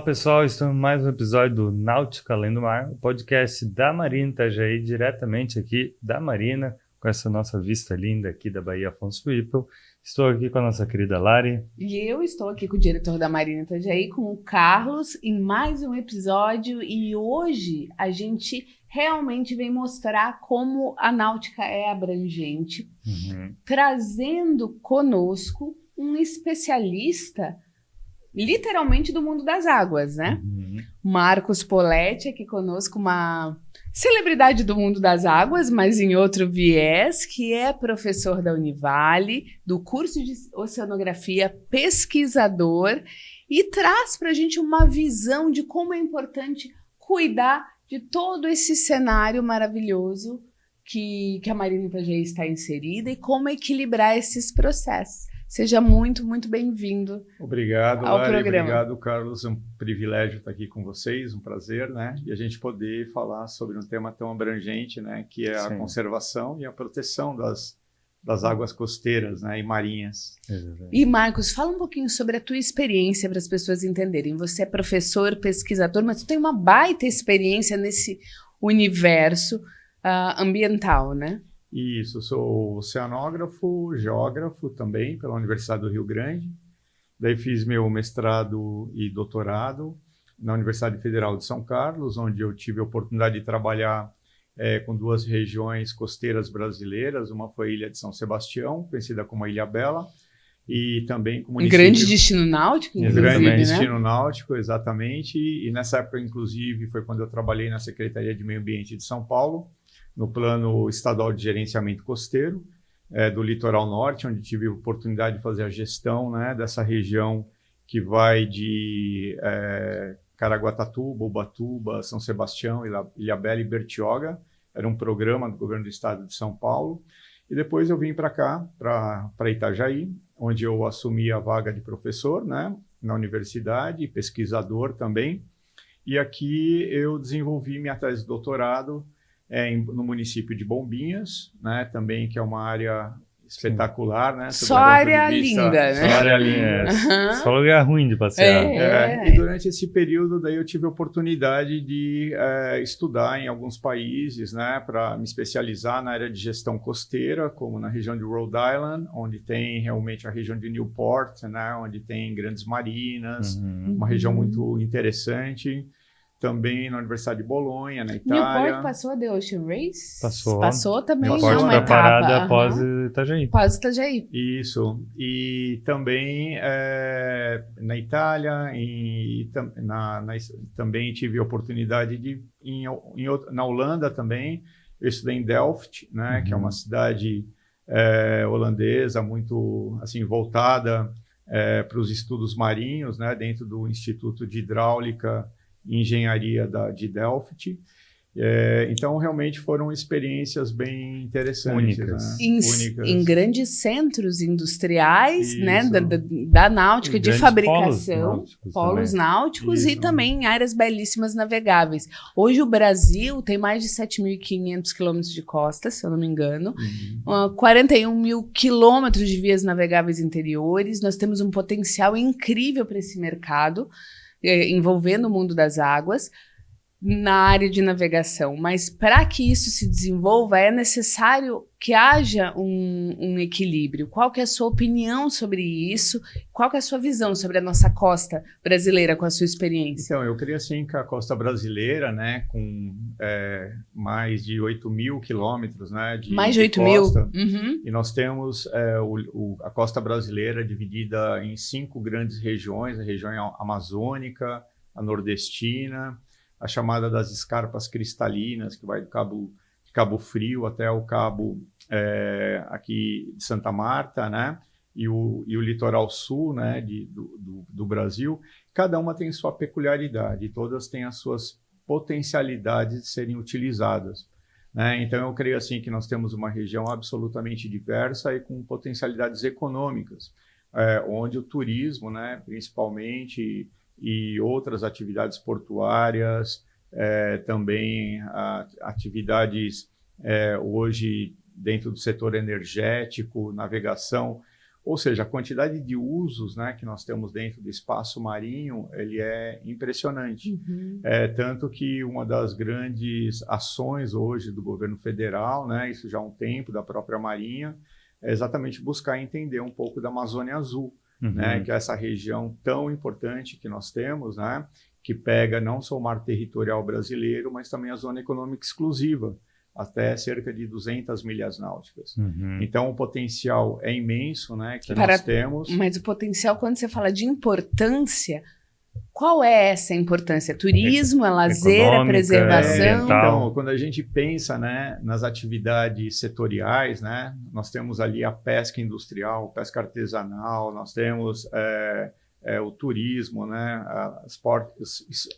Olá pessoal, estamos em mais um episódio do Náutica Além do Mar, o podcast da Marina Itajaí, diretamente aqui da Marina, com essa nossa vista linda aqui da Baía Afonso Whipple. Estou aqui com a nossa querida Lari. E eu estou aqui com o diretor da Marina Itajaí, com o Carlos, em mais um episódio. E hoje a gente realmente vem mostrar como a náutica é abrangente, trazendo conosco um especialista literalmente do mundo das águas, né? Marcos Poletti aqui conosco, uma celebridade do mundo das águas, mas em outro viés, que é professor da Univale, do curso de oceanografia, pesquisador, e traz para a gente uma visão de como é importante cuidar de todo esse cenário maravilhoso que a Marina Itajaí está inserida e como equilibrar esses processos. Seja muito, muito bem-vindo. Obrigado, ao Lari, programa. Obrigado, Carlos. É um privilégio estar aqui com vocês, um prazer, né? E a gente poder falar sobre um tema tão abrangente, né? Que é a conservação e a proteção das águas costeiras, né? E marinhas. E, Marcos, fala um pouquinho sobre a tua experiência para as pessoas entenderem. Você é professor, pesquisador, mas tu tem uma baita experiência nesse universo ambiental, né? Isso, sou oceanógrafo, geógrafo também pela Universidade do Rio Grande. Daí fiz meu mestrado e doutorado na Universidade Federal de São Carlos, onde eu tive a oportunidade de trabalhar com duas regiões costeiras brasileiras. Uma foi a Ilha de São Sebastião, conhecida como a Ilha Bela, e também como município... grande destino náutico, inclusive, grande né? destino náutico, exatamente. E nessa época, inclusive, foi quando eu trabalhei na Secretaria de Meio Ambiente de São Paulo, no Plano Estadual de Gerenciamento Costeiro do Litoral Norte, onde tive a oportunidade de fazer a gestão, né, dessa região que vai de Caraguatatuba, Ubatuba, São Sebastião, Ilhabela e Bertioga. Era um programa do governo do estado de São Paulo. E depois eu vim para cá, para Itajaí, onde eu assumi a vaga de professor, né, na universidade, pesquisador também. E aqui eu desenvolvi minha tese de doutorado no município de Bombinhas, né, também, que é uma área espetacular, né? Só área linda, né? Só área linda. Só lugar ruim de passear. E durante esse período, daí eu tive a oportunidade de estudar em alguns países, né, para me especializar na área de gestão costeira, como na região de Rhode Island, onde tem realmente a região de Newport, né, onde tem grandes marinas, uma região muito interessante. Também na Universidade de Bolonha, na Itália. Newport passou a The Ocean Race? Passou também. Newport uma foi a etapa. parada após Itajaí. Após Itajaí. Isso. E também na Itália, também tive a oportunidade de na Holanda também. Eu estudei em Delft, né, que é uma cidade holandesa muito assim voltada para os estudos marinhos, né, dentro do Instituto de Hidráulica e Engenharia de Delft. Então, realmente foram experiências bem interessantes. Únicas. Né? Únicas. Em grandes centros industriais, né, da náutica, de fabricação, polos náuticos e também em áreas belíssimas navegáveis. Hoje o Brasil tem mais de 7.500 quilômetros de costa, se eu não me engano, 41 mil quilômetros de vias navegáveis interiores. Nós temos um potencial incrível para esse mercado, envolvendo o mundo das águas, na área de navegação. Mas para que isso se desenvolva, é necessário que haja um equilíbrio. Qual que é a sua opinião sobre isso? Qual que é a sua visão sobre a nossa costa brasileira, com a sua experiência? Então, eu creio assim que a costa brasileira, né, com mais de 8 mil quilômetros, né, de mais de 8 costa, mil. E nós temos a costa brasileira dividida em 5 grandes regiões: a região amazônica, a nordestina, a chamada das escarpas cristalinas, que vai de Cabo Frio até o cabo aqui de Santa Marta, né? E o litoral sul, né, do Brasil. Cada uma tem sua peculiaridade, e todas têm as suas potencialidades de serem utilizadas, né? Então, eu creio assim que nós temos uma região absolutamente diversa e com potencialidades econômicas, onde o turismo, né, principalmente, e outras atividades portuárias, também atividades hoje dentro do setor energético, navegação, Ou seja, a quantidade de usos, né, que nós temos dentro do espaço marinho, ele é impressionante. Tanto que uma das grandes ações hoje do governo federal, né, isso já há um tempo, da própria Marinha, é exatamente buscar entender um pouco da Amazônia Azul, né, que é essa região tão importante que nós temos, né, que pega não só o mar territorial brasileiro, mas também a zona econômica exclusiva, até cerca de 200 milhas náuticas. Então, o potencial é imenso, né, que nós temos. Mas o potencial, quando você fala de importância, qual é essa importância? Turismo, é lazer, é preservação? Então, quando a gente pensa, né, nas atividades setoriais, né, nós temos ali a pesca industrial, pesca artesanal, nós temos o turismo, né,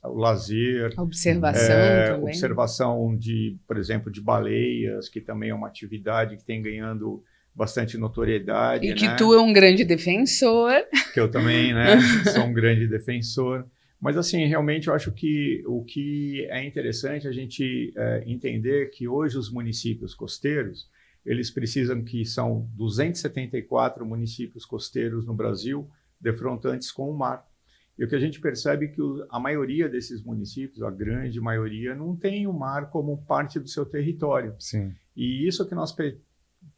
o lazer, a observação também. Observação de, por exemplo, de baleias, que também é uma atividade que tem ganhando bastante notoriedade. E que tu é um grande defensor. Que eu também, né, sou um grande defensor. Mas, assim, realmente eu acho que o que é interessante a gente entender que hoje os municípios costeiros, eles precisam, que são 274 municípios costeiros no Brasil, defrontantes com o mar. E o que a gente percebe é que a maioria desses municípios, a grande maioria, não tem o mar como parte do seu território. Sim. E isso que nós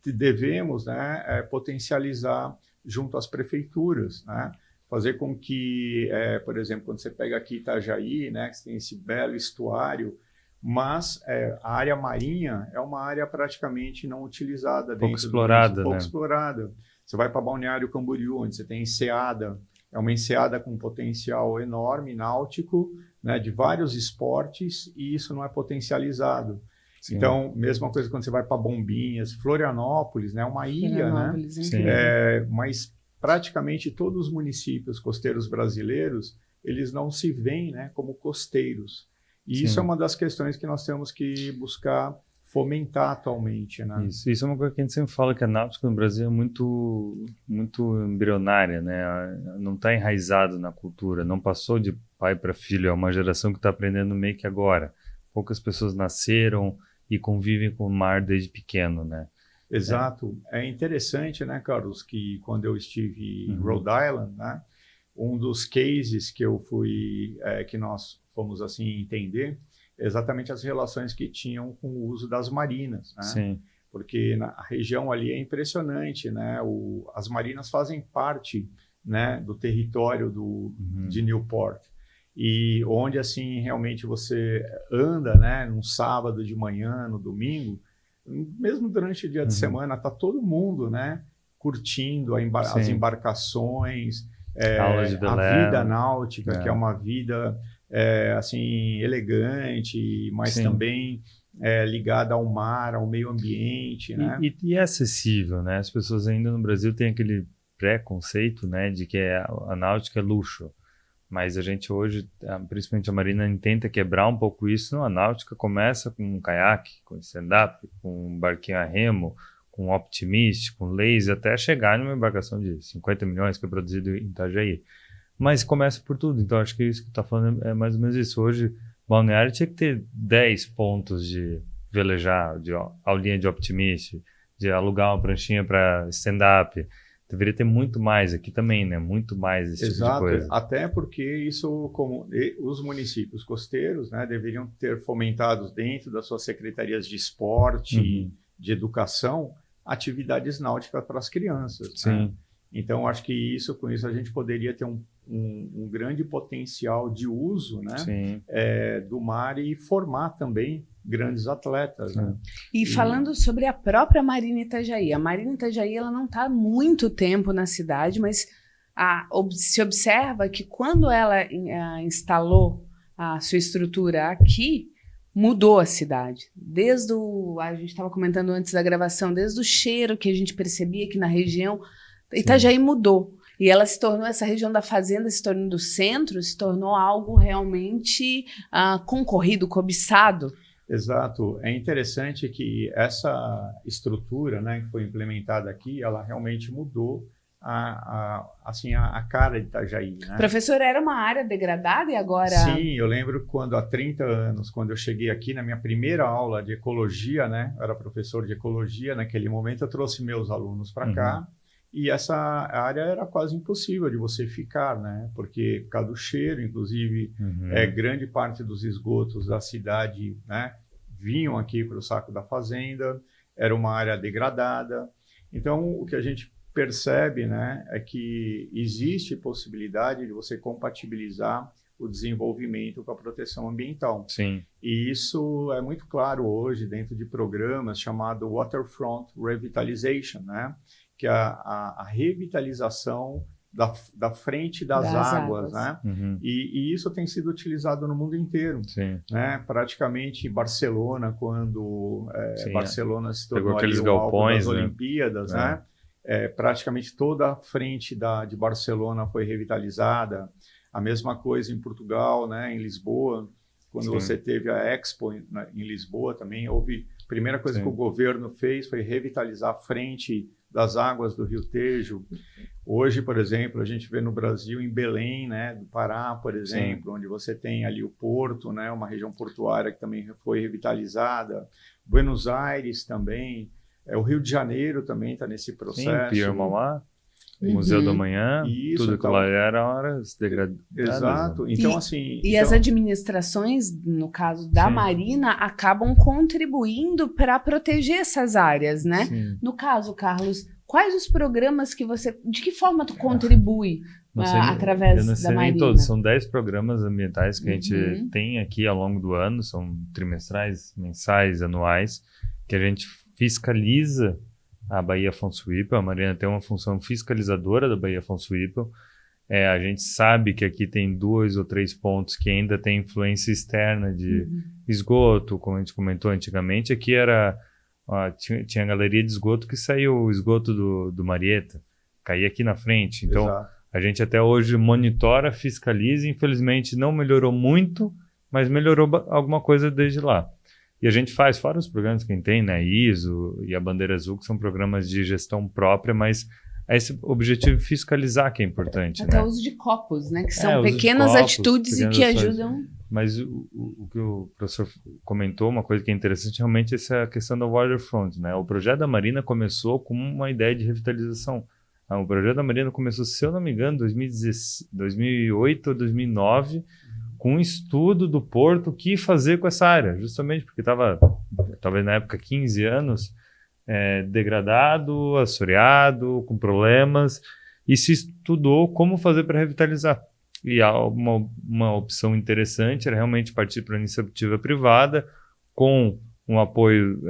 devemos, né, potencializar junto às prefeituras, né? Fazer com que, por exemplo, quando você pega aqui Itajaí, né, que tem esse belo estuário, mas a área marinha é uma área praticamente não utilizada. Pouco explorada, pouco né? explorada. Você vai para Balneário Camboriú, onde você tem enseada, é uma enseada com um potencial enorme, náutico, né, de vários esportes, e isso não é potencializado. Sim. Então, mesma coisa quando você vai para Bombinhas, Florianópolis, né, uma ilha, né? Mas praticamente todos os municípios costeiros brasileiros, eles não se veem, né, como costeiros. E isso é uma das questões que nós temos que buscar fomentar atualmente, né? Isso é uma coisa que a gente sempre fala, que a náutica no Brasil é muito embrionária, né? Não está enraizado na cultura, não passou de pai para filho, é uma geração que está aprendendo meio que agora. Poucas pessoas nasceram e convivem com o mar desde pequeno, né? Exato. É interessante, né, Carlos, que quando eu estive em Rhode Island, né, um dos cases que eu fui, que nós fomos assim entender, exatamente as relações que tinham com o uso das marinas, né? Sim. Porque a região ali é impressionante, né? As marinas fazem parte, né, do território de Newport, e onde assim realmente você anda, né, num sábado de manhã, no domingo, mesmo durante o dia de semana, tá todo mundo, né, curtindo as embarcações, a vida náutica, que é uma vida assim, elegante, mas também ligada ao mar, ao meio ambiente, né? E é acessível, né? As pessoas ainda no Brasil têm aquele preconceito, né, de que a náutica é luxo. Mas a gente hoje, principalmente a Marina, tenta quebrar um pouco isso. A náutica começa com um caiaque, com stand-up, com um barquinho a remo, com um optimist, com laser, até chegar numa embarcação de 50 milhões que é produzido em Itajaí. Mas começa por tudo, então acho que isso que está falando é mais ou menos isso. Hoje, Balneário tinha que ter 10 pontos de velejar, de aulinha de optimist, de alugar uma pranchinha para stand-up. Deveria ter muito mais aqui também, né? Muito mais esse tipo de coisa. Até porque isso, como os municípios costeiros, né, deveriam ter fomentado dentro das suas secretarias de esporte, de educação, atividades náuticas para as crianças. Sim. Né? Então, acho que com isso a gente poderia ter um grande potencial de uso, né, do mar, e formar também grandes atletas. Né? E falando sobre a própria Marina Itajaí, a Marina Itajaí ela não está há muito tempo na cidade, mas se observa que quando ela instalou a sua estrutura aqui, mudou a cidade. A gente estava comentando antes da gravação, desde o cheiro que a gente percebia aqui na região, Itajaí mudou. E ela se tornou, essa região da fazenda se tornou do centro, se tornou algo realmente concorrido, cobiçado. Exato. É interessante que essa estrutura, né, que foi implementada aqui, ela realmente mudou a cara de Itajaí. Né? Professor, era uma área degradada e agora... Sim, eu lembro quando há 30 anos, quando eu cheguei aqui na minha primeira aula de ecologia, né, eu era professor de ecologia, naquele momento eu trouxe meus alunos para cá, E essa área era quase impossível de você ficar, né? Porque por causa do cheiro, inclusive, grande parte dos esgotos da cidade, né, vinham aqui para o saco da fazenda, era uma área degradada. Então, o que a gente percebe, né, é que existe possibilidade de você compatibilizar o desenvolvimento com a proteção ambiental. Sim. E isso é muito claro hoje dentro de programas chamado Waterfront Revitalization, né? Que é a revitalização da frente das águas, né? E isso tem sido utilizado no mundo inteiro. Sim. Né? Praticamente Barcelona, quando Barcelona se tornou aqueles ali o alvo galpões, das né? Olimpíadas, né? Praticamente toda a frente de Barcelona foi revitalizada. A mesma coisa em Portugal, né? Em Lisboa, quando você teve a Expo em Lisboa também, houve... A primeira coisa que o governo fez foi revitalizar a frente das águas do Rio Tejo. Hoje, por exemplo, a gente vê no Brasil, em Belém, né, do Pará, por exemplo, onde você tem ali o porto, né, uma região portuária que também foi revitalizada. Buenos Aires também. O Rio de Janeiro também está nesse processo. Sim, Pier Mauá, Museu do Amanhã, Isso, tudo que lá era horas degradadas. Exato. Então, assim... E as administrações, no caso da Marina, acabam contribuindo para proteger essas áreas, né? Sim. No caso, Carlos, quais os programas que você... De que forma tu contribui através da Marina? Nem todos, são 10 programas ambientais que a gente tem aqui ao longo do ano, são trimestrais, mensais, anuais, que a gente fiscaliza a Baía Afonso Whipple. A Marina tem uma função fiscalizadora da Baía Afonso Whipple. A gente sabe que aqui tem 2 ou 3 pontos que ainda tem influência externa de esgoto, como a gente comentou antigamente. Aqui tinha a galeria de esgoto que saiu o esgoto do Marieta, caía aqui na frente. Então, a gente até hoje monitora, fiscaliza, infelizmente não melhorou muito, mas melhorou alguma coisa desde lá. E a gente faz, fora os programas que a gente tem, né, ISO e a Bandeira Azul, que são programas de gestão própria, mas esse objetivo de fiscalizar que é importante. Até né? o uso de copos, né, que são pequenas atitudes e que ajudam... Mas o que o professor comentou, uma coisa que é interessante, realmente essa questão da waterfront, né? O projeto da Marina começou com uma ideia de revitalização. O projeto da Marina começou, se eu não me engano, em 2008 ou 2009, com um estudo do porto, o que fazer com essa área, justamente porque estava, talvez na época, 15 anos, degradado, assoreado, com problemas, e se estudou como fazer para revitalizar. E uma opção interessante era realmente partir para a iniciativa privada, com um apoio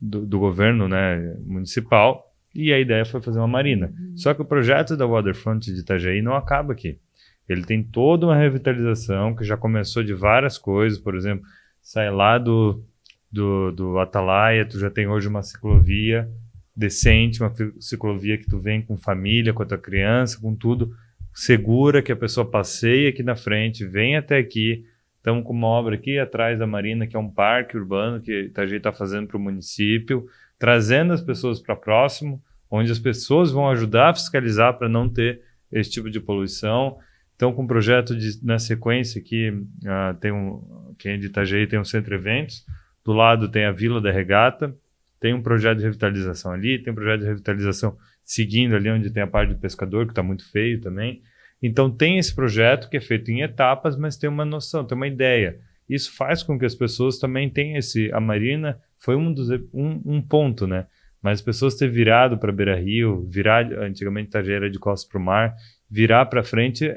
do governo, né, municipal, e a ideia foi fazer uma marina. Só que o projeto da Waterfront de Itajaí não acaba aqui. Ele tem toda uma revitalização que já começou de várias coisas, por exemplo, sai lá do Atalaia, tu já tem hoje uma ciclovia decente, uma ciclovia que tu vem com família, com a tua criança, com tudo, segura, que a pessoa passeia aqui na frente, vem até aqui. Estamos com uma obra aqui atrás da Marina, que é um parque urbano que Itajaí está fazendo para o município, trazendo as pessoas para próximo, onde as pessoas vão ajudar a fiscalizar para não ter esse tipo de poluição. Então, com o projeto na sequência aqui, quem é de Itajaí tem um centro de eventos, do lado tem a Vila da Regata, tem um projeto de revitalização ali, tem um projeto de revitalização seguindo ali onde tem a parte do pescador, que está muito feio também. Então, tem esse projeto que é feito em etapas, mas tem uma noção, tem uma ideia. Isso faz com que as pessoas também tenham a Marina foi um ponto, né? Mas as pessoas ter virado para Beira Rio, antigamente Itajaí era de costas para o mar, virar para frente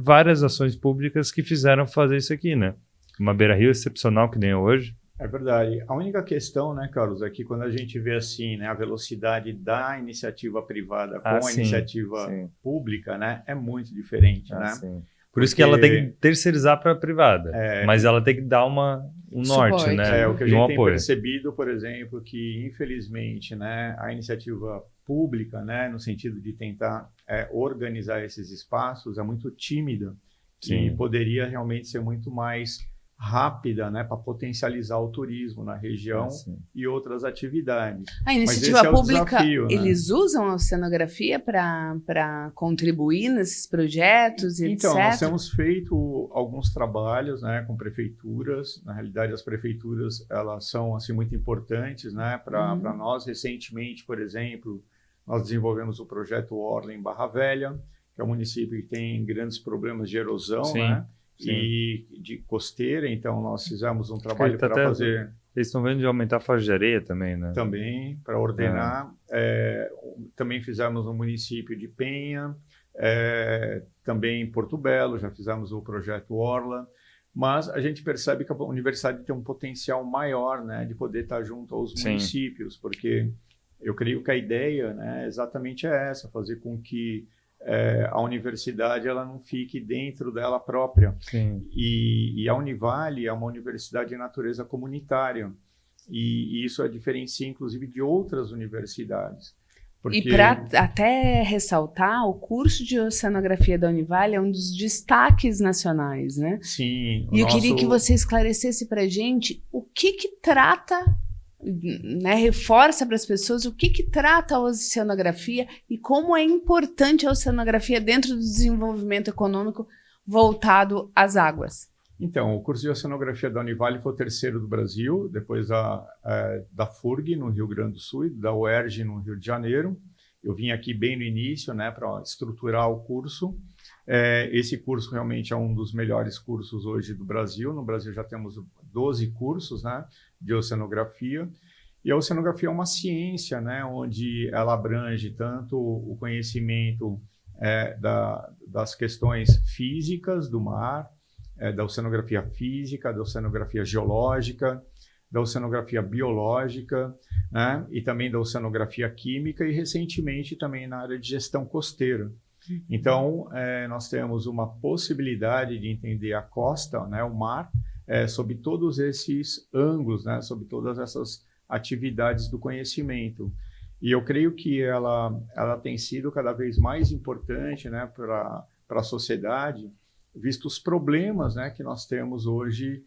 várias ações públicas que fizeram fazer isso aqui, né? Uma Beira Rio excepcional que nem hoje. É verdade. A única questão, né, Carlos, é que quando a gente vê assim, né, a velocidade da iniciativa privada com a iniciativa pública, né, é muito diferente, né? Sim. Por isso que ela tem que terceirizar para a privada, mas ela tem que dar um norte, né? O que a gente tem percebido, por exemplo, que infelizmente, né, a iniciativa pública, né, no sentido de tentar organizar esses espaços, é muito tímida. Sim. E poderia realmente ser muito mais rápida, né, para potencializar o turismo na região e outras atividades. A iniciativa pública, eles usam a oceanografia para contribuir nesses projetos, então, etc? Nós temos feito alguns trabalhos, né, com prefeituras. Na realidade, as prefeituras, elas são assim muito importantes, né, para nós. Recentemente, por exemplo, nós desenvolvemos o projeto Orla em Barra Velha, que é um município que tem grandes problemas de erosão, Sim, né? sim. E de costeira, então nós fizemos um trabalho para fazer Eles estão vendo de aumentar a faixa de areia também, né? também, para ordenar. Também fizemos no município de Penha, também em Porto Belo, já fizemos o projeto Orla, mas a gente percebe que a universidade tem um potencial maior, né, de poder estar junto aos Sim. municípios, porque eu creio que a ideia, né, exatamente é essa, fazer com que a universidade ela não fique dentro dela própria. Sim. E a Univale é uma universidade de natureza comunitária, e isso a diferencia, inclusive, de outras universidades. E para até ressaltar, o curso de oceanografia da Univale é um dos destaques nacionais, né? Sim. E eu queria que você esclarecesse para a gente o que trata, né, reforça para as pessoas o que trata a oceanografia e como é importante a oceanografia dentro do desenvolvimento econômico voltado às águas. Então, o curso de oceanografia da Univale foi o terceiro do Brasil, depois da FURG, no Rio Grande do Sul, e da UERJ, no Rio de Janeiro. Eu vim aqui bem no início, né, para estruturar o curso. Esse curso realmente é um dos melhores cursos hoje do Brasil. No Brasil já temos 12 cursos, né, de oceanografia. E a oceanografia é uma ciência, né, onde ela abrange tanto o conhecimento das questões físicas do mar, da oceanografia física, da oceanografia geológica, da oceanografia biológica, né? E também da oceanografia química e, recentemente, também na área de gestão costeira. Então, nós temos uma possibilidade de entender a costa, né, o mar, sob todos esses ângulos, né, sob todas essas atividades do conhecimento. E eu creio que ela tem sido cada vez mais importante, né, para a sociedade, visto os problemas, né, que nós temos hoje,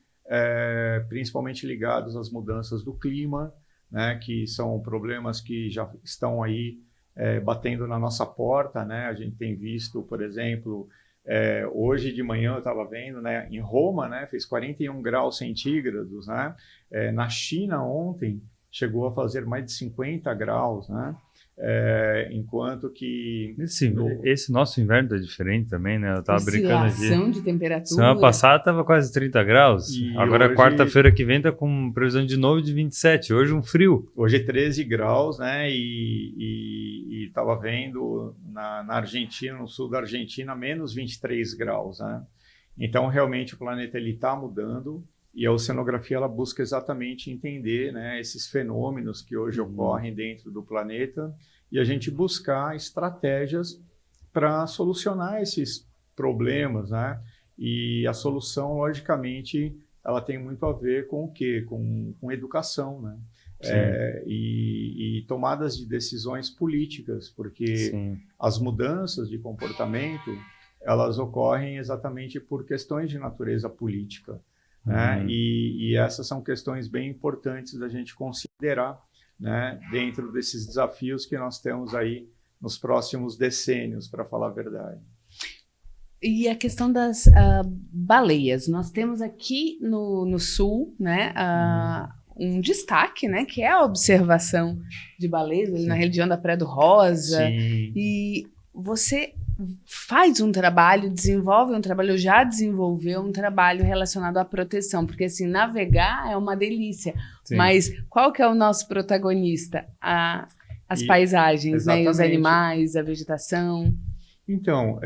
principalmente ligados às mudanças do clima, né, que são problemas que já estão aí batendo na nossa porta, né? A gente tem visto, por exemplo, hoje de manhã eu estava vendo, né, em Roma, né, fez 41 graus centígrados, né? Na China ontem chegou a fazer mais de 50 graus, né? Enquanto que... Esse nosso inverno tá diferente também, né? Eu tava brincando aqui. Oscilação de temperatura. Semana passada tava quase 30 graus. E agora, hoje... quarta-feira que vem, tá com previsão de novo de 27. Hoje um frio. Hoje é 13 graus, né? E tava vendo na Argentina, no sul da Argentina, menos 23 graus, né? Então, realmente, o planeta ele está mudando. E a oceanografia ela busca exatamente entender, né, esses fenômenos que hoje ocorrem dentro do planeta e a gente buscar estratégias para solucionar esses problemas, né? E a solução, logicamente, ela tem muito a ver com o quê? Com educação, né? E tomadas de decisões políticas, porque Sim. as mudanças de comportamento elas ocorrem exatamente por questões de natureza política. Né? E essas são questões bem importantes da gente considerar, né, dentro desses desafios que nós temos aí nos próximos decênios, para falar a verdade. E a questão das baleias. Nós temos aqui no sul, né, um destaque, né, que é a observação de baleias ali na região da Praia do Rosa. Sim. E você faz um trabalho, desenvolve um trabalho, já desenvolveu um trabalho relacionado à proteção, porque assim, navegar é uma delícia, Sim. mas qual que é o nosso protagonista? As paisagens, né, e os animais, a vegetação. Então,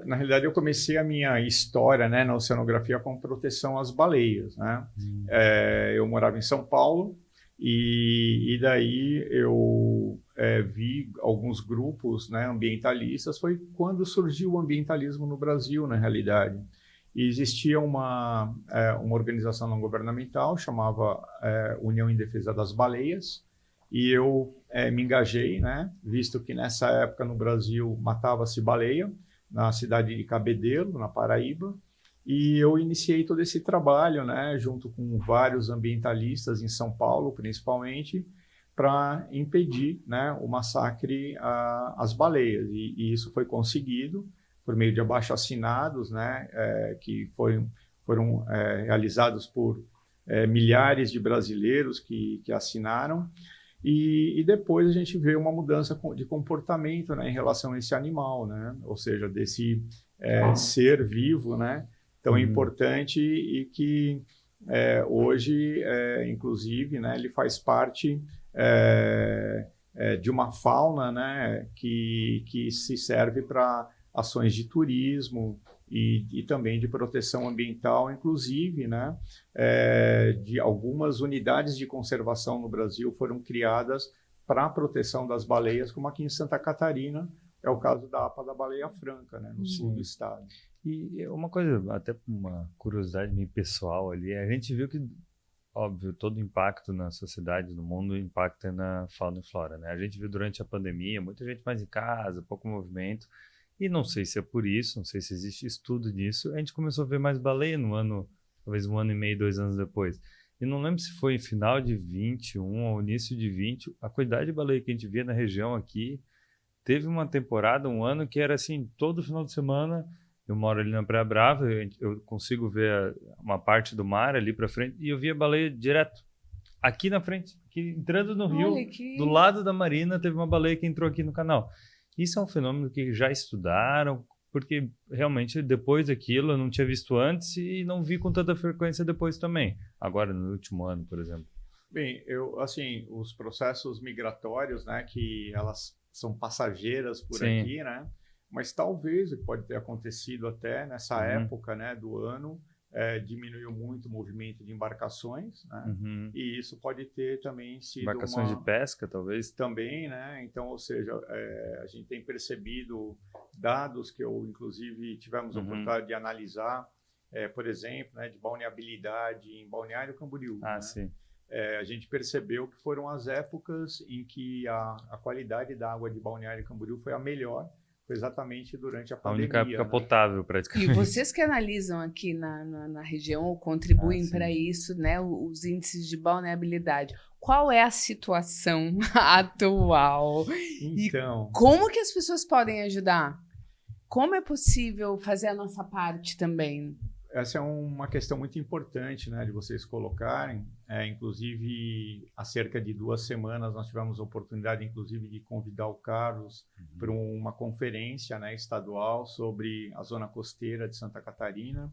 na realidade, eu comecei a minha história, né, na oceanografia com proteção às baleias, né? Eu morava em São Paulo e daí eu vi alguns grupos, né, ambientalistas. Foi quando surgiu o ambientalismo no Brasil, na realidade. E existia uma organização não governamental, chamava União em Defesa das Baleias, e eu me engajei, né, visto que nessa época no Brasil matava-se baleia, na cidade de Cabedelo, na Paraíba, e eu iniciei todo esse trabalho, né, junto com vários ambientalistas em São Paulo, principalmente, para impedir, né, o massacre às baleias. E isso foi conseguido por meio de abaixo-assinados, né, que foram realizados por milhares de brasileiros que assinaram. E depois a gente vê uma mudança de comportamento, né, em relação a esse animal, né? Ou seja, desse ser vivo, né, tão importante e que hoje, inclusive, né, ele faz parte de uma fauna, né, que se serve para ações de turismo e também de proteção ambiental, inclusive, né, de algumas unidades de conservação no Brasil foram criadas para a proteção das baleias, como aqui em Santa Catarina, é o caso da APA da Baleia Franca, né, no sul do estado. E uma coisa, até uma curiosidade meio pessoal ali, a gente viu que, óbvio, todo impacto na sociedade, no mundo, impacta na fauna e flora, né? A gente viu durante a pandemia, muita gente mais em casa, pouco movimento, e não sei se é por isso, não sei se existe estudo disso, a gente começou a ver mais baleia no ano, talvez 1 ano e meio, 2 anos depois. E não lembro se foi em final de 21 ou início de 20, a quantidade de baleia que a gente via na região aqui, teve uma temporada, um ano, que era assim, todo final de semana. Eu moro ali na Praia Brava, eu consigo ver uma parte do mar ali para frente e eu via baleia direto, aqui na frente, aqui, entrando no rio, do lado da marina, teve uma baleia que entrou aqui no canal. Isso é um fenômeno que já estudaram, porque realmente depois daquilo eu não tinha visto antes e não vi com tanta frequência depois também, agora no último ano, por exemplo. Bem, assim, os processos migratórios, né, que elas são passageiras por aqui, né? Mas talvez o que pode ter acontecido até nessa época, né, do ano, diminuiu muito o movimento de embarcações, né? E isso pode ter também sido embarcações de pesca, talvez? Também, né? Então, ou seja, a gente tem percebido dados que inclusive, tivemos a oportunidade de analisar, por exemplo, né, de balneabilidade em Balneário Camboriú. Ah, né? sim. A gente percebeu que foram as épocas em que a qualidade da água de Balneário Camboriú foi a melhor, foi exatamente durante a pandemia. A única época potável, praticamente. E vocês que analisam aqui na região, ou contribuem para isso, né, os índices de balneabilidade, qual é a situação atual? Então, e como que as pessoas podem ajudar? Como é possível fazer a nossa parte também? Essa é uma questão muito importante, né, de vocês colocarem. Inclusive, há cerca de 2 semanas, nós tivemos a oportunidade, inclusive, de convidar o Carlos para uma conferência, né, estadual sobre a zona costeira de Santa Catarina,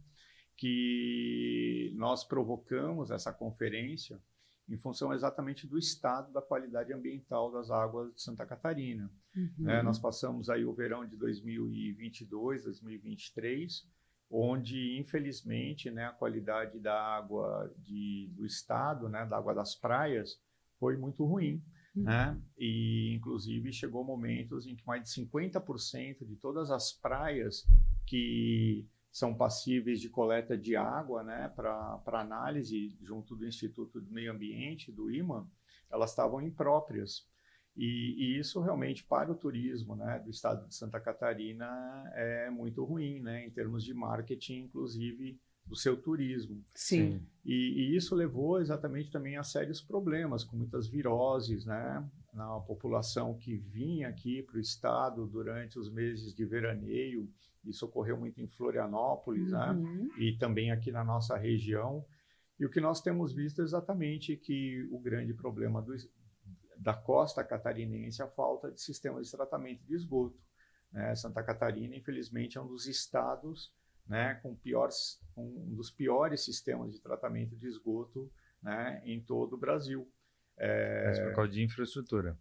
que nós provocamos essa conferência em função exatamente do estado da qualidade ambiental das águas de Santa Catarina. Nós passamos aí o verão de 2022, 2023, onde, infelizmente, né, a qualidade da água do estado, né, da água das praias, foi muito ruim. Né? E, inclusive, chegou momentos em que mais de 50% de todas as praias que são passíveis de coleta de água, né, para análise junto do Instituto do Meio Ambiente, do IMA, elas estavam impróprias. E isso realmente para o turismo, né, do estado de Santa Catarina é muito ruim, né, em termos de marketing, inclusive do seu turismo. Sim. E isso levou exatamente também a sérios problemas, com muitas viroses, né, na população que vinha aqui para o estado durante os meses de veraneio. Isso ocorreu muito em Florianópolis, né, e também aqui na nossa região. E o que nós temos visto é exatamente que o grande problema da costa catarinense é a falta de sistemas de tratamento de esgoto. Né? Santa Catarina, infelizmente, é um dos estados, né, com um dos piores sistemas de tratamento de esgoto, né, em todo o Brasil. Mas por causa de infraestrutura.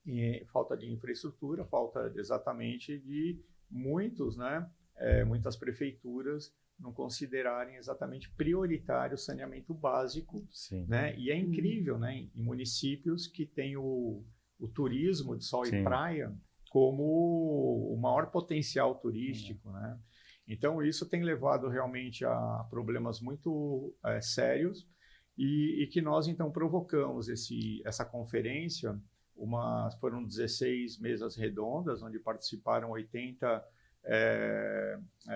E falta de infraestrutura, falta exatamente de muitas prefeituras não considerarem exatamente prioritário o saneamento básico. Sim. Né? E é incrível, né, em municípios que têm o turismo de sol e praia como o maior potencial turístico. Né? Então, isso tem levado realmente a problemas muito sérios e que nós, então, provocamos essa conferência. Foram 16 mesas redondas, onde participaram 80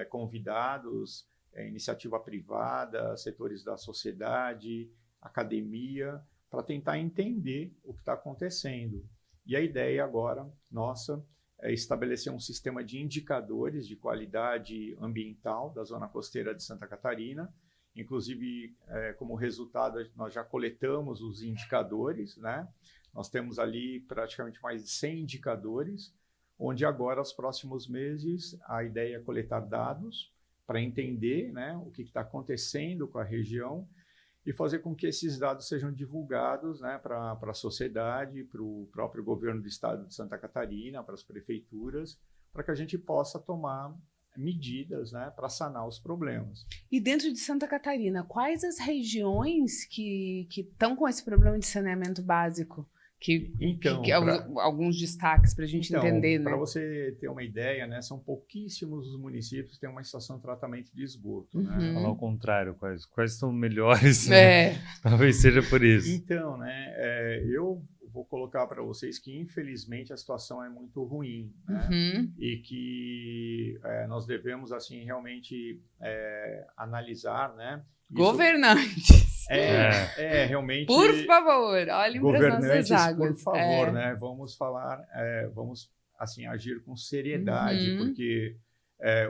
convidados, iniciativa privada, setores da sociedade, academia, para tentar entender o que está acontecendo. E a ideia agora, nossa, é estabelecer um sistema de indicadores de qualidade ambiental da zona costeira de Santa Catarina. Inclusive, como resultado, nós já coletamos os indicadores, né? Nós temos ali praticamente mais de 100 indicadores, onde agora, nos próximos meses, a ideia é coletar dados para entender, né, o que está acontecendo com a região e fazer com que esses dados sejam divulgados, né, para a sociedade, para o próprio governo do estado de Santa Catarina, para as prefeituras, para que a gente possa tomar medidas, né, para sanar os problemas. E dentro de Santa Catarina, quais as regiões que estão com esse problema de saneamento básico? Alguns destaques para a gente entender, né? Para você ter uma ideia, né, são pouquíssimos os municípios que têm uma estação de tratamento de esgoto. Né? Falar ao contrário, quais são melhores? Né? Talvez seja por isso. Então, né, eu vou colocar para vocês que, infelizmente, a situação é muito ruim, né? E que nós devemos, assim, realmente analisar, né? Governantes. Realmente. Por favor, olhem para as nossas águas. Por favor, né? Vamos falar, vamos, assim, agir com seriedade, porque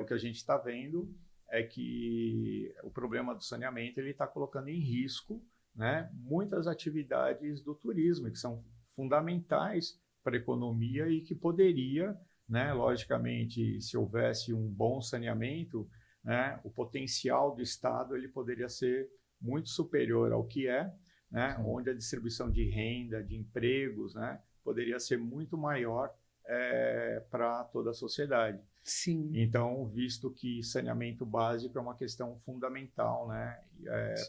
o que a gente está vendo é que o problema do saneamento ele está colocando em risco, né, muitas atividades do turismo, que são fundamentais para a economia e que poderia, né, logicamente, se houvesse um bom saneamento, né, o potencial do Estado ele poderia ser muito superior ao que né, onde a distribuição de renda, de empregos, né, poderia ser muito maior para toda a sociedade. Sim. Então, visto que saneamento básico é uma questão fundamental, né,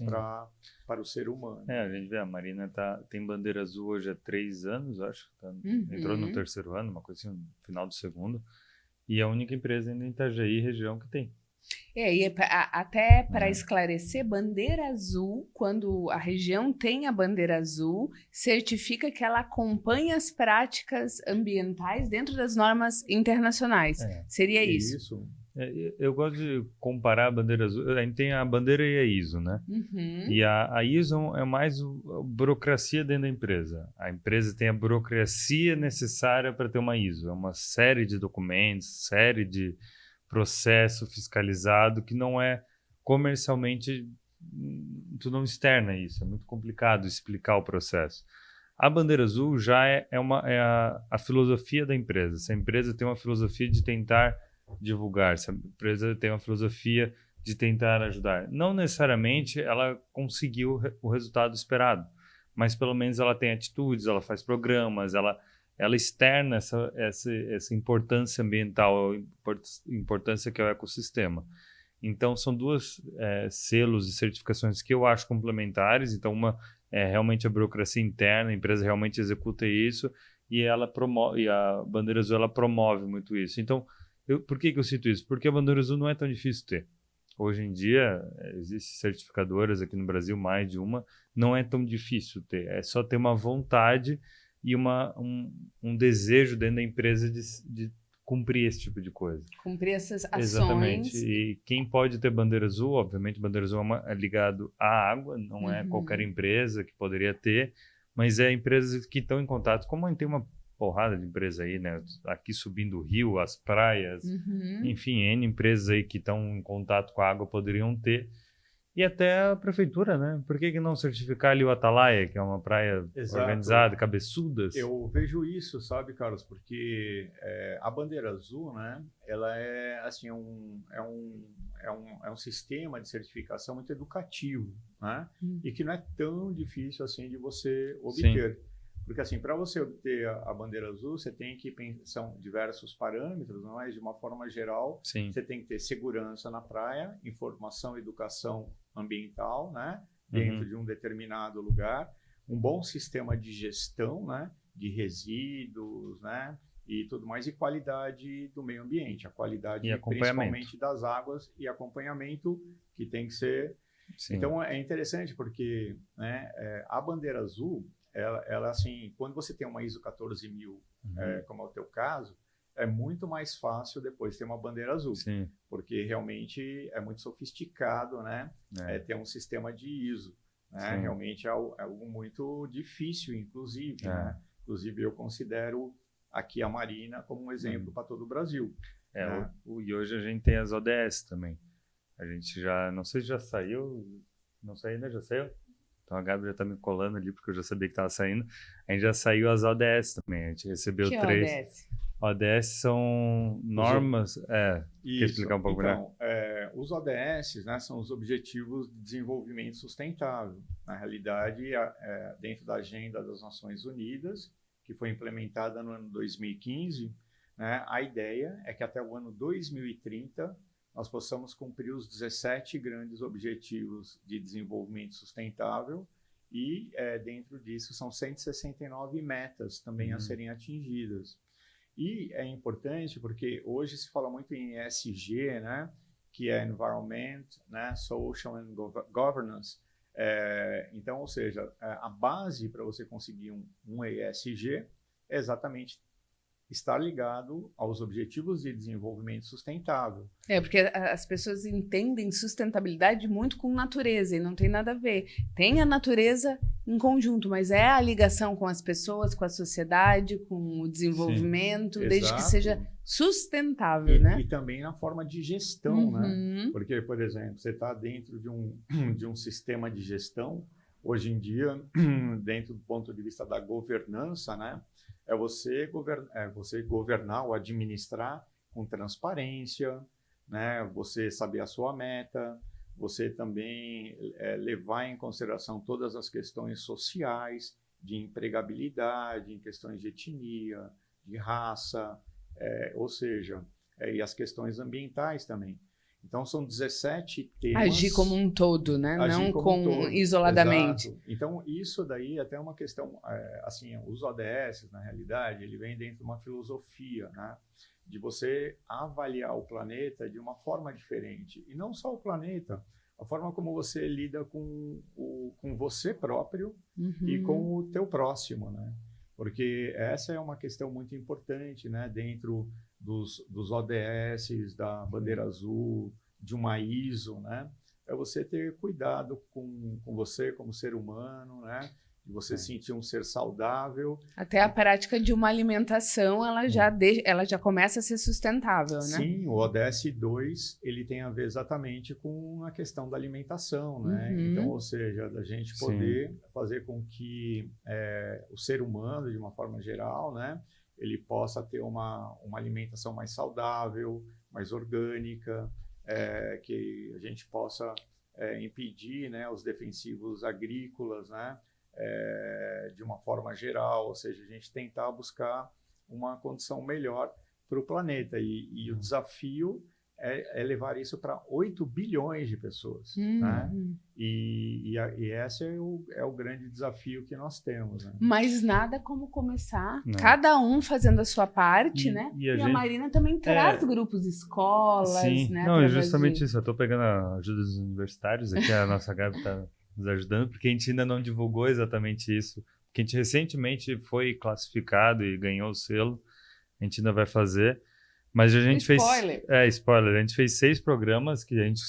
para o ser humano. A gente vê, a Marina tem bandeira azul hoje há 3 anos, acho. Entrou no 3º ano, uma coisa assim, no final do 2º. E é a única empresa ainda em Itajaí, região, que tem. Até para esclarecer, bandeira azul, quando a região tem a bandeira azul, certifica que ela acompanha as práticas ambientais dentro das normas internacionais. Seria isso? Isso. Eu gosto de comparar a bandeira azul. A gente tem a bandeira e a ISO, né? E a ISO é mais a burocracia dentro da empresa. A empresa tem a burocracia necessária para ter uma ISO. É uma série de documentos, série de processo fiscalizado que não é comercialmente, tu não externa isso, é muito complicado explicar o processo. A bandeira azul já é a filosofia da empresa. Se a empresa tem uma filosofia de tentar divulgar, se a empresa tem uma filosofia de tentar ajudar, não necessariamente ela conseguiu o resultado esperado, mas pelo menos ela tem atitudes, ela faz programas, ela externa essa importância ambiental, importância que é o ecossistema. Então, são 2 selos e certificações que eu acho complementares. Então, uma é realmente a burocracia interna, a empresa realmente executa isso, e a bandeira azul ela promove muito isso. Então, por que eu cito isso? Porque a bandeira azul não é tão difícil ter. Hoje em dia, existem certificadoras aqui no Brasil, mais de uma, não é tão difícil ter. É só ter uma vontade e um desejo dentro da empresa de cumprir esse tipo de coisa. Cumprir essas ações. Exatamente. E quem pode ter bandeira azul, obviamente, bandeira azul é ligado à água, não é qualquer empresa que poderia ter, mas é empresas que estão em contato, como a gente tem uma porrada de empresa aí, né? Aqui subindo o rio, as praias, enfim, N empresas aí que estão em contato com a água poderiam ter. E até a prefeitura, né? Por que não certificar ali o Atalaia, que é uma praia organizada, cabeçudas? Eu vejo isso, sabe, Carlos? Porque a bandeira azul, né? Ela é assim um sistema de certificação muito educativo, né? E que não é tão difícil assim de você obter. Sim. Porque assim, para você obter a bandeira azul, você tem que são diversos parâmetros, mas de uma forma geral, você tem que ter segurança na praia, informação e educação ambiental, né, dentro de um determinado lugar, um bom sistema de gestão, né, de resíduos, né, e tudo mais, e qualidade do meio ambiente, a qualidade principalmente das águas e acompanhamento que tem que ser. Sim. Então é interessante porque, né, a bandeira azul ela assim, quando você tem uma ISO 14000, como é o teu caso, é muito mais fácil depois ter uma bandeira azul. Sim. Porque realmente é muito sofisticado, né? Ter um sistema de ISO. Né? Realmente é algo muito difícil, inclusive. Né? Inclusive, eu considero aqui a Marina como um exemplo para todo o Brasil. Né? E hoje a gente tem as ODS também. A gente já, não sei se já saiu, não sei ainda, já saiu? Então a Gabi já está me colando ali, porque eu já sabia que estava saindo. A gente já saiu as ODS também, a gente recebeu Que 3. ODS? ODS são normas... quer explicar um pouco melhor? Então, os ODS, né, são os Objetivos de Desenvolvimento Sustentável. Na realidade, dentro da Agenda das Nações Unidas, que foi implementada no ano 2015, né, a ideia é que até o ano 2030 nós possamos cumprir os 17 grandes Objetivos de Desenvolvimento Sustentável e, dentro disso, são 169 metas também a serem atingidas. E é importante porque hoje se fala muito em ESG, né, que é Environment, né, Social and Governance. Então, ou seja, a base para você conseguir um ESG é exatamente estar ligado aos Objetivos de Desenvolvimento Sustentável. Porque as pessoas entendem sustentabilidade muito com natureza e não tem nada a ver. Tem a natureza em conjunto, mas é a ligação com as pessoas, com a sociedade, com o desenvolvimento, Sim, desde que exato. seja sustentável, né? E também na forma de gestão, né? Porque, por exemplo, você está dentro de um sistema de gestão, hoje em dia, dentro do ponto de vista da governança, né? É você governar ou administrar com transparência, né? Você saber a sua meta, você também levar em consideração todas as questões sociais, de empregabilidade, em questões de etnia, de raça, ou seja, e as questões ambientais também. Então, são 17 temas... Agir como um todo, né? Não todo. Isoladamente. Exato. Então, isso daí é até uma questão... assim, os ODS, na realidade, ele vem dentro de uma filosofia, né? De você avaliar o planeta de uma forma diferente. E não só o planeta, a forma como você lida com você próprio e com o teu próximo, né? Porque essa é uma questão muito importante, né? Dentro dos ODS, da bandeira azul, de uma ISO, né? É você ter cuidado com você como ser humano, né? De você sentir um ser saudável. Até a prática de uma alimentação, ela já começa a ser sustentável, né? Sim, o ODS 2, ele tem a ver exatamente com a questão da alimentação, né? Então, ou seja, da gente poder fazer com que o ser humano, de uma forma geral, né? Ele possa ter uma alimentação mais saudável, mais orgânica, que a gente possa impedir, né, os defensivos agrícolas, né? De uma forma geral, ou seja, a gente tentar buscar uma condição melhor para o planeta. E o desafio é levar isso para 8 bilhões de pessoas. Né? E esse é o grande desafio que nós temos. Né? Mas nada como começar, cada um fazendo a sua parte, né? E a Marina também traz grupos, escolas, né? Não, é justamente isso. Eu estou pegando a ajuda dos universitários, aqui a nossa Gabi está nos ajudando, porque a gente ainda não divulgou exatamente isso. Porque a gente recentemente foi classificado e ganhou o selo. A gente ainda vai fazer. Mas a gente fez... Spoiler. A gente fez 6 programas que a gente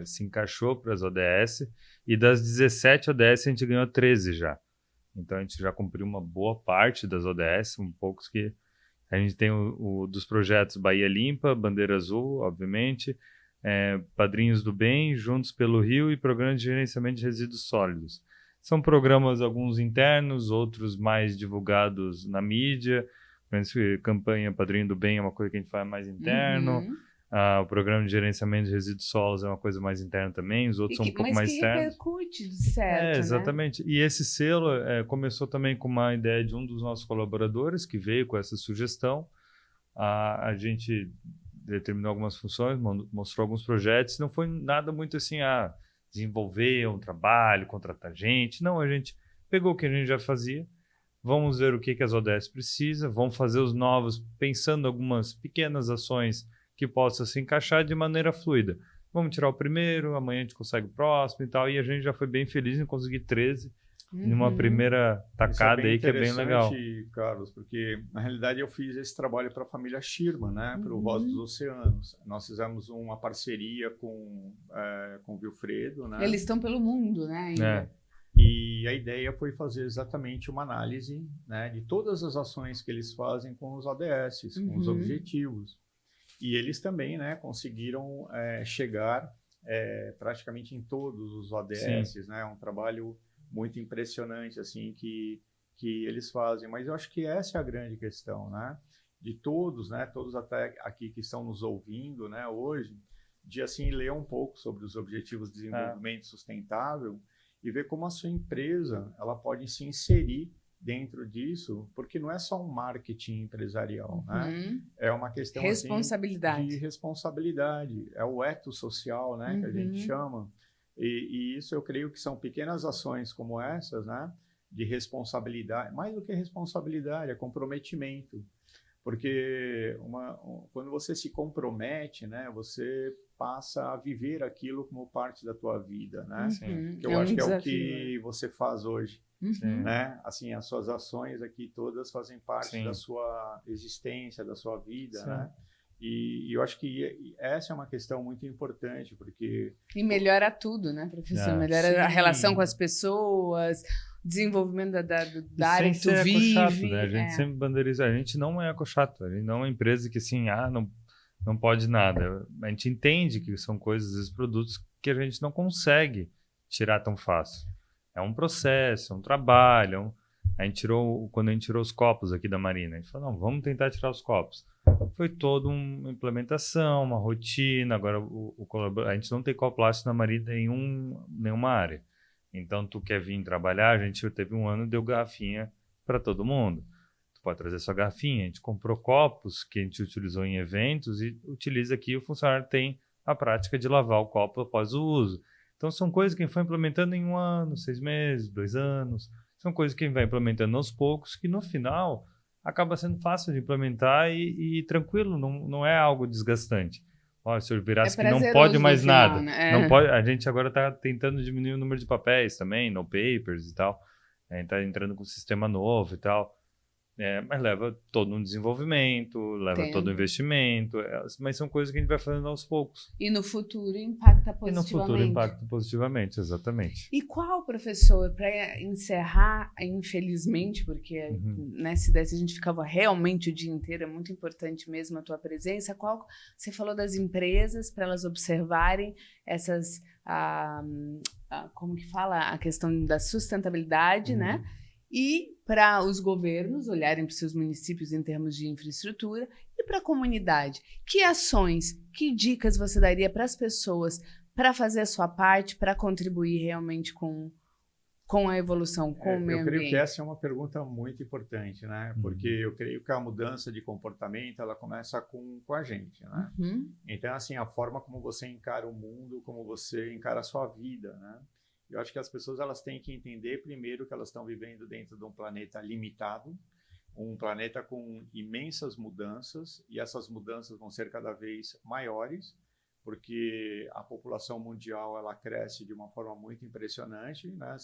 se encaixou para as ODS. E das 17 ODS, a gente ganhou 13 já. Então, a gente já cumpriu uma boa parte das ODS. Poucos que... A gente tem dos projetos Bahia Limpa, Bandeira Azul, obviamente... Padrinhos do Bem, Juntos pelo Rio e Programa de Gerenciamento de Resíduos Sólidos. São programas, alguns internos, outros mais divulgados na mídia. Por exemplo, campanha Padrinho do Bem é uma coisa que a gente faz mais interno. O Programa de Gerenciamento de Resíduos Sólidos é uma coisa mais interna também. Os outros são um pouco mais externos. Mas que repercute, de certo, exatamente. Né? E esse selo começou também com uma ideia de um dos nossos colaboradores que veio com essa sugestão. A gente... determinou algumas funções, mostrou alguns projetos, não foi nada muito assim, desenvolver um trabalho, contratar gente, não, a gente pegou o que a gente já fazia, vamos ver o que as ODS precisam, vamos fazer os novos, pensando em algumas pequenas ações que possam se encaixar de maneira fluida. Vamos tirar o primeiro, amanhã a gente consegue o próximo e tal, e a gente já foi bem feliz em conseguir 13 numa primeira tacada aí, que é bem legal. Carlos, porque na realidade eu fiz esse trabalho para a família Schirmer, né, para o Voz dos Oceanos. Nós fizemos uma parceria com o Vilfredo, né? Eles estão pelo mundo, né? Ainda. E a ideia foi fazer exatamente uma análise, né, de todas as ações que eles fazem com os ODS, com os objetivos. E eles também, né, conseguiram chegar praticamente em todos os ODS, né? É um trabalho muito impressionante assim que eles fazem. Mas eu acho que essa é a grande questão, né? De todos, né? Todos até aqui que estão nos ouvindo, né? Hoje, de assim ler um pouco sobre os Objetivos de Desenvolvimento Sustentável e ver como a sua empresa ela pode se inserir dentro disso, porque não é só um marketing empresarial, né? É uma questão responsabilidade. Assim, de responsabilidade, é o ethos social, né, que a gente chama. E isso eu creio que são pequenas ações como essas, né, de responsabilidade, mais do que responsabilidade, é comprometimento. Porque quando você se compromete, né, você passa a viver aquilo como parte da tua vida, né? Que eu acho que é o que você faz hoje. Né? Assim, as suas ações aqui todas fazem parte da sua existência, da sua vida, né? E eu acho que essa é uma questão muito importante, porque... E melhora tudo, né, professor? Melhora a relação com as pessoas, desenvolvimento da área que tu vive. Né? A gente sempre bandeiriza, a gente não é ecochato, a gente não é uma empresa que assim, não pode nada. A gente entende que são coisas, esses produtos que a gente não consegue tirar tão fácil. É um processo, é um trabalho. Quando a gente tirou os copos aqui da Marina, a gente falou, não, vamos tentar tirar os copos. Foi toda uma implementação, uma rotina. Agora, a gente não tem copo plástico na Marina em nenhuma área. Então, tu quer vir trabalhar, a gente teve um ano, deu garrafinha para todo mundo. Tu pode trazer sua garrafinha. A gente comprou copos que a gente utilizou em eventos e utiliza aqui. O funcionário tem a prática de lavar o copo após o uso. Então, são coisas que a gente foi implementando em 1 ano, 6 meses, 2 anos. São coisas que a gente vai implementando aos poucos, que no final acaba sendo fácil de implementar e tranquilo, não é algo desgastante. Ó, se eu virasse que não pode mais nada. Né? Não pode, a gente agora está tentando diminuir o número de papéis também, no papers e tal. A gente está entrando com um sistema novo e tal. Mas leva todo um desenvolvimento, leva todo um investimento, mas são coisas que a gente vai fazendo aos poucos. E no futuro impacta positivamente. Exatamente. E qual, professor, para encerrar, infelizmente, porque se desse a gente ficava realmente o dia inteiro, é muito importante mesmo a tua presença, você falou das empresas, para elas observarem essas, como que fala, a questão da sustentabilidade, né? E para os governos olharem para os seus municípios em termos de infraestrutura e para a comunidade. Que ações, que dicas você daria para as pessoas para fazer a sua parte, para contribuir realmente com a evolução, com o meio ambiente? Eu creio que essa é uma pergunta muito importante, né? Porque eu creio que a mudança de comportamento, ela começa com a gente, né? Então, assim, a forma como você encara o mundo, como você encara a sua vida, né? Eu acho que as pessoas elas têm que entender primeiro que elas estão vivendo dentro de um planeta limitado, um planeta com imensas mudanças, e essas mudanças vão ser cada vez maiores, porque a população mundial ela cresce de uma forma muito impressionante, né?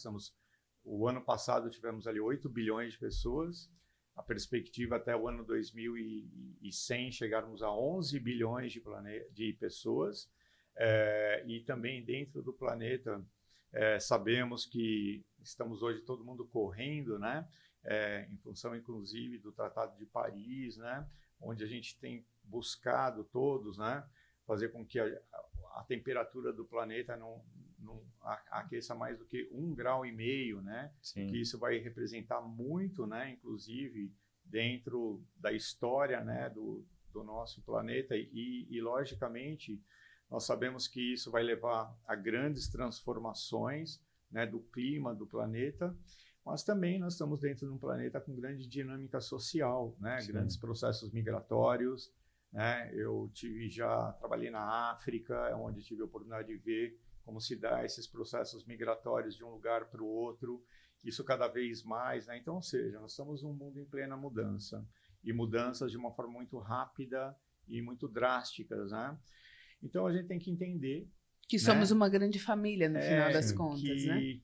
O ano passado tivemos ali 8 bilhões de pessoas, a perspectiva até o ano 2100 chegarmos a 11 bilhões de pessoas, e também dentro do planeta sabemos que estamos hoje todo mundo correndo, né? Em função, inclusive, do Tratado de Paris, né? Onde a gente tem buscado todos, né? Fazer com que a temperatura do planeta não aqueça mais do que 1,5 grau, né? Sim. Que isso vai representar muito, né? Inclusive, dentro da história, né? Do nosso planeta e logicamente, nós sabemos que isso vai levar a grandes transformações, né, do clima do planeta, mas também nós estamos dentro de um planeta com grande dinâmica social, né, grandes processos migratórios. Né? Eu trabalhei na África, onde tive a oportunidade de ver como se dá esses processos migratórios de um lugar para o outro, isso cada vez mais. Né? Então, ou seja, nós estamos num mundo em plena mudança, e mudanças de uma forma muito rápida e muito drásticas, né? Então, a gente tem que entender... Que somos uma grande família, no final das contas,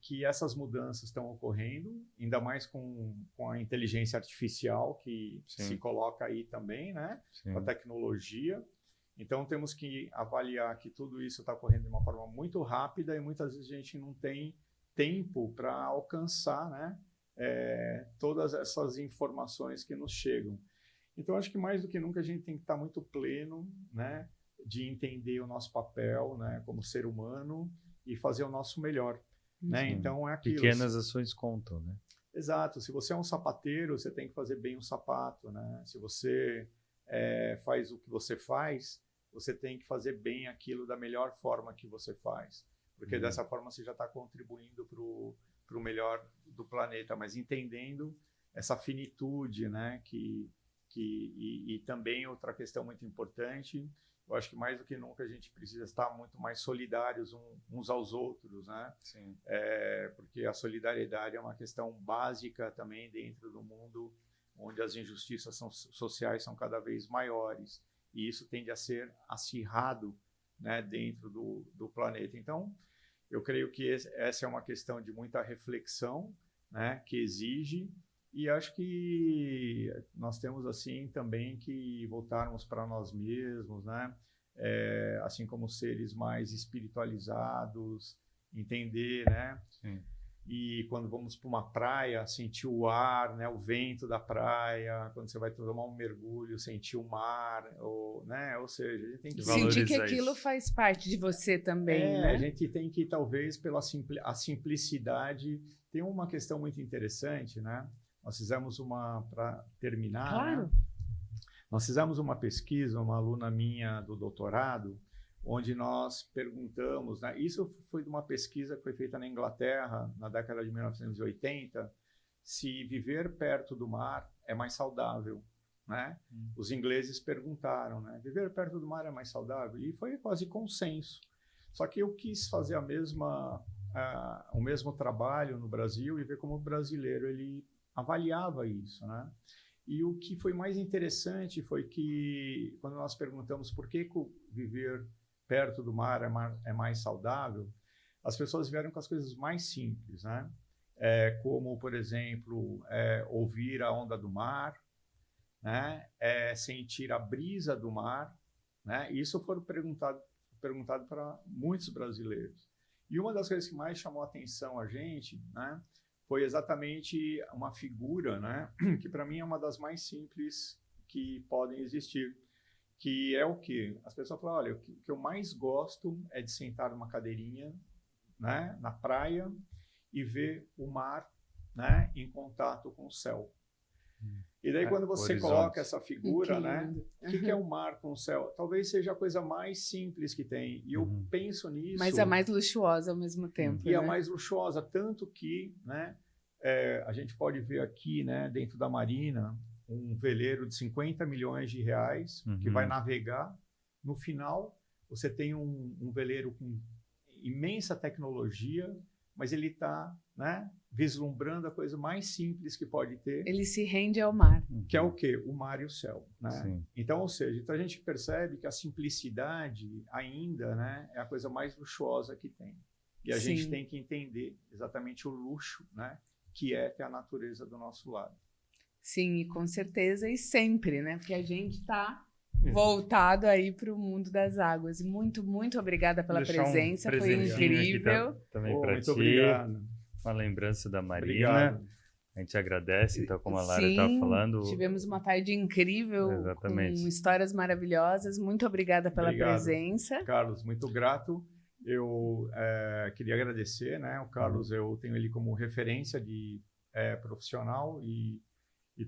que essas mudanças estão ocorrendo, ainda mais com a inteligência artificial que se coloca aí também, né? Com a tecnologia. Então, temos que avaliar que tudo isso está ocorrendo de uma forma muito rápida e muitas vezes a gente não tem tempo para alcançar, né? Todas essas informações que nos chegam. Então, acho que mais do que nunca a gente tem que estar muito pleno, né? de entender o nosso papel, né, como ser humano e fazer o nosso melhor. Né? Então, é aquilo. Pequenas ações contam, né? Exato. Se você é um sapateiro, você tem que fazer bem o sapato. Né? Se você faz o que você faz, você tem que fazer bem aquilo da melhor forma que você faz. Porque dessa forma você já está contribuindo para o melhor do planeta, mas entendendo essa finitude, né? E também outra questão muito importante, eu acho que mais do que nunca a gente precisa estar muito mais solidários uns aos outros, né? Sim. Porque a solidariedade é uma questão básica também dentro do mundo onde as injustiças sociais são cada vez maiores, e isso tende a ser acirrado, né, dentro do planeta. Então, eu creio que essa é uma questão de muita reflexão, né, que exige, e acho que nós temos assim também que voltarmos para nós mesmos, né? Assim como seres mais espiritualizados, entender, né? Sim. E quando vamos para uma praia, sentir o ar, né? O vento da praia, quando você vai tomar um mergulho, sentir o mar, né? Ou seja, a gente tem que sentir que aquilo faz parte de você também, né? A gente tem que, talvez, pela simplicidade, tem uma questão muito interessante, né? Nós fizemos para terminar, claro. Né? Nós fizemos uma pesquisa, uma aluna minha do doutorado, onde nós perguntamos, né? Isso foi de uma pesquisa que foi feita na Inglaterra, na década de 1980, se viver perto do mar é mais saudável, né? Os ingleses perguntaram, né? Viver perto do mar é mais saudável? E foi quase consenso. Só que eu quis fazer o mesmo trabalho no Brasil e ver como o brasileiro ele avaliava isso, né? E o que foi mais interessante foi que, quando nós perguntamos por que viver perto do mar é mais saudável, as pessoas vieram com as coisas mais simples, né? Como, por exemplo, ouvir a onda do mar, né? Sentir a brisa do mar, né? Isso foi perguntado para muitos brasileiros. E uma das coisas que mais chamou a atenção a gente, né, foi exatamente uma figura, né, que para mim é uma das mais simples que podem existir, que é o quê? As pessoas falam, olha, o que eu mais gosto é de sentar numa cadeirinha, né, na praia e ver o mar, né, em contato com o céu. E daí quando você coloca essa figura, né, o que é o mar com o céu? Talvez seja a coisa mais simples que tem. E eu penso nisso... Mas a mais luxuosa ao mesmo tempo. E a mais luxuosa, tanto que, né, a gente pode ver aqui, né, dentro da Marina, um veleiro de 50 milhões de reais que vai navegar. No final, você tem um veleiro com imensa tecnologia, mas ele está, né, vislumbrando a coisa mais simples que pode ter. Ele se rende ao mar. Que é o quê? O mar e o céu. Né? Sim. Então, ou seja, então a gente percebe que a simplicidade ainda, né, é a coisa mais luxuosa que tem. E a gente tem que entender exatamente o luxo, né, que é ter a natureza do nosso lado. Sim, e com certeza, e sempre, né? Porque a gente está voltado aí para o mundo das águas. Muito, muito obrigada pela presença, foi incrível. Também para ti. Obrigado. Uma lembrança da Marina. Obrigado. A gente agradece, então, como a Lara estava falando. Tivemos uma tarde incrível, exatamente, com histórias maravilhosas. Muito obrigada pela presença. Carlos, muito grato. Eu queria agradecer, né? O Carlos, eu tenho ele como referência de profissional e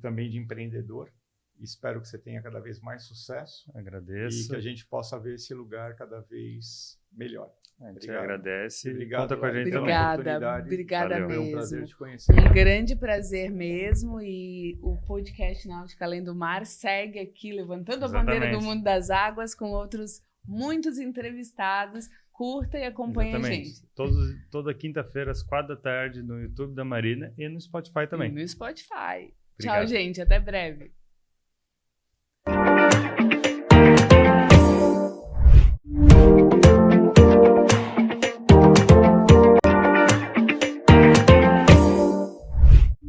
também de empreendedor. Espero que você tenha cada vez mais sucesso. Agradeço. E que a gente possa ver esse lugar cada vez melhor. A gente agradece. Obrigado. Conta com a gente obrigada Valeu. mesmo. Foi um prazer te conhecer. Um grande prazer mesmo. E o podcast Náutica Além do Mar segue aqui, levantando a bandeira do mundo das águas, com outros muitos entrevistados. Curta e acompanhe a gente. Toda quinta-feira, às 4h, no YouTube da Marina e no Spotify também. E no Spotify. Obrigado. Tchau, gente. Até breve.